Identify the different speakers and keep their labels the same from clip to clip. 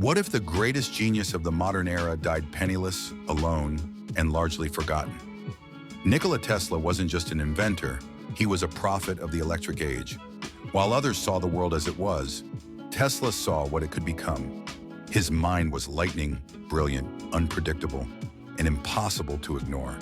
Speaker 1: What if the greatest genius of the modern era died penniless, alone, and largely forgotten? Nikola Tesla wasn't just an inventor, he was a prophet of the electric age. While others saw the world as it was, Tesla saw what it could become. His mind was lightning, brilliant, unpredictable, and impossible to ignore.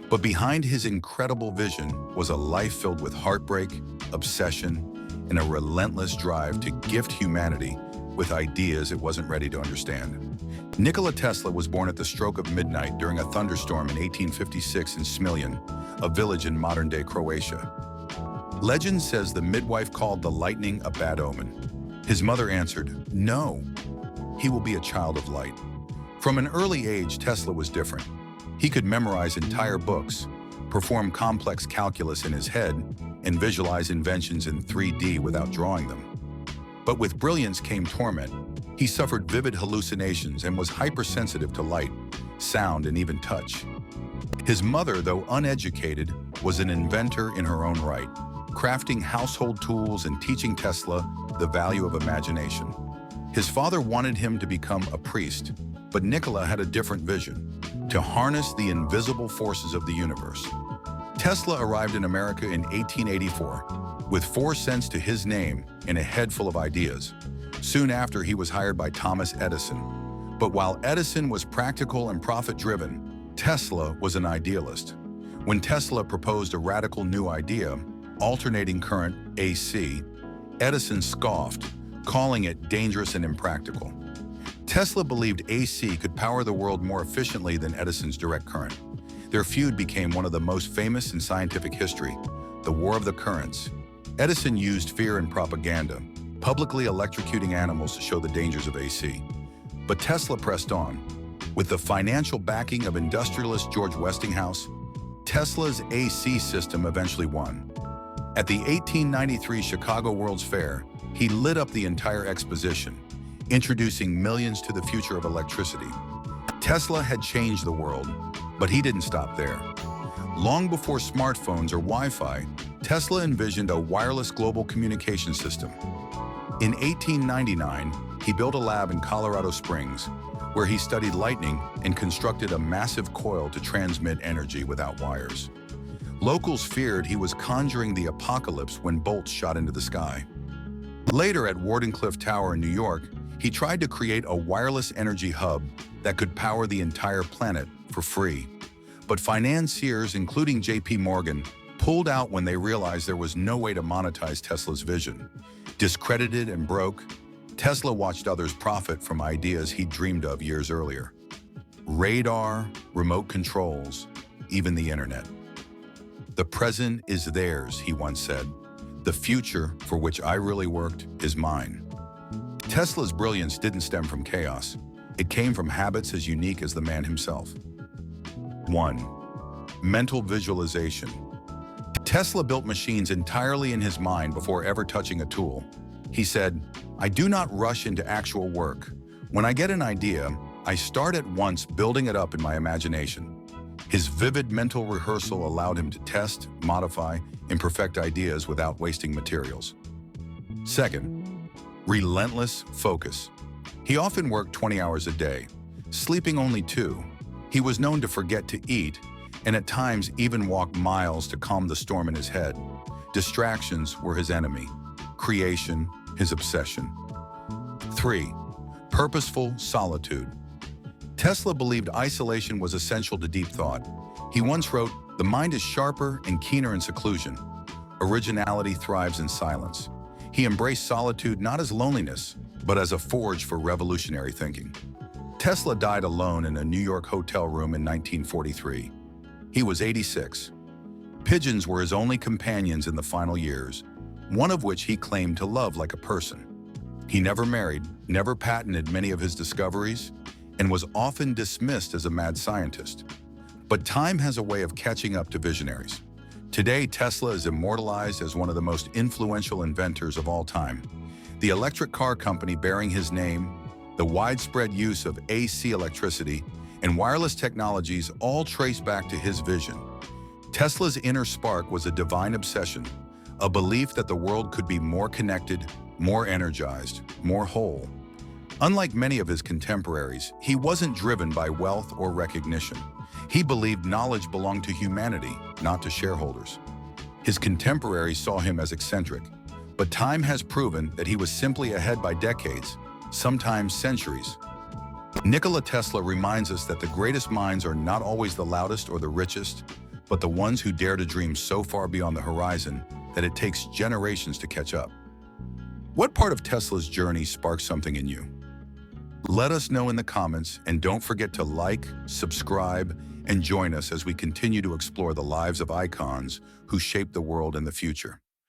Speaker 1: But behind his incredible vision was a life filled with heartbreak, obsession, and a relentless drive to gift humanity with ideas it wasn't ready to understand. Nikola Tesla was born at the stroke of midnight during a thunderstorm in 1856 in Smiljan, a village in modern-day Croatia. Legend says the midwife called the lightning a bad omen. His mother answered, "No, he will be a child of light." From an early age, Tesla was different. He could memorize entire books, perform complex calculus in his head, and visualize inventions in 3D without drawing them. But with brilliance came torment. He suffered vivid hallucinations and was hypersensitive to light, sound, and even touch. His mother, though uneducated, was an inventor in her own right, crafting household tools and teaching Tesla the value of imagination. His father wanted him to become a priest, but Nikola had a different vision: to harness the invisible forces of the universe. Tesla arrived in America in 1884, with 4 cents to his name and a head full of ideas. Soon after, he was hired by Thomas Edison. But while Edison was practical and profit-driven, Tesla was an idealist. When Tesla proposed a radical new idea, alternating current, AC, Edison scoffed, calling it dangerous and impractical. Tesla believed AC could power the world more efficiently than Edison's direct current. Their feud became one of the most famous in scientific history, the War of the Currents. Edison used fear and propaganda, publicly electrocuting animals to show the dangers of AC. But Tesla pressed on. With the financial backing of industrialist George Westinghouse, Tesla's AC system eventually won. At the 1893 Chicago World's Fair, he lit up the entire exposition, introducing millions to the future of electricity. Tesla had changed the world, but he didn't stop there. Long before smartphones or Wi-Fi, Tesla envisioned a wireless global communication system. In 1899, he built a lab in Colorado Springs, where he studied lightning and constructed a massive coil to transmit energy without wires. Locals feared he was conjuring the apocalypse when bolts shot into the sky. Later, at Wardenclyffe Tower in New York, he tried to create a wireless energy hub that could power the entire planet for free. But financiers, including J.P. Morgan, pulled out when they realized there was no way to monetize Tesla's vision. Discredited and broke, Tesla watched others profit from ideas he dreamed of years earlier. Radar, remote controls, even the internet. "The present is theirs," he once said. "The future, for which I really worked, is mine." Tesla's brilliance didn't stem from chaos. It came from habits as unique as the man himself. 1. Mental visualization. Tesla built machines entirely in his mind before ever touching a tool. He said, "I do not rush into actual work. When I get an idea, I start at once building it up in my imagination." His vivid mental rehearsal allowed him to test, modify, and perfect ideas without wasting materials. 2. Relentless focus. He often worked 20 hours a day, sleeping only 2. He was known to forget to eat, and at times even walk miles to calm the storm in his head. Distractions were his enemy, creation his obsession. 3. Purposeful solitude. Tesla believed isolation was essential to deep thought. He once wrote, "The mind is sharper and keener in seclusion. Originality thrives in silence." He embraced solitude not as loneliness, but as a forge for revolutionary thinking. Tesla died alone in a New York hotel room in 1943. He was 86. Pigeons were his only companions in the final years, one of which he claimed to love like a person. He never married, never patented many of his discoveries, and was often dismissed as a mad scientist. But time has a way of catching up to visionaries. Today, Tesla is immortalized as one of the most influential inventors of all time. The electric car company bearing his name, the widespread use of AC electricity, and wireless technologies all trace back to his vision. Tesla's inner spark was a divine obsession, a belief that the world could be more connected, more energized, more whole. Unlike many of his contemporaries, he wasn't driven by wealth or recognition. He believed knowledge belonged to humanity, not to shareholders. His contemporaries saw him as eccentric, but time has proven that he was simply ahead by decades, sometimes centuries. Nikola Tesla reminds us that the greatest minds are not always the loudest or the richest, but the ones who dare to dream so far beyond the horizon that it takes generations to catch up. What part of Tesla's journey sparked something in you? Let us know in the comments, and don't forget to like, subscribe, and join us as we continue to explore the lives of icons who shape the world and the future.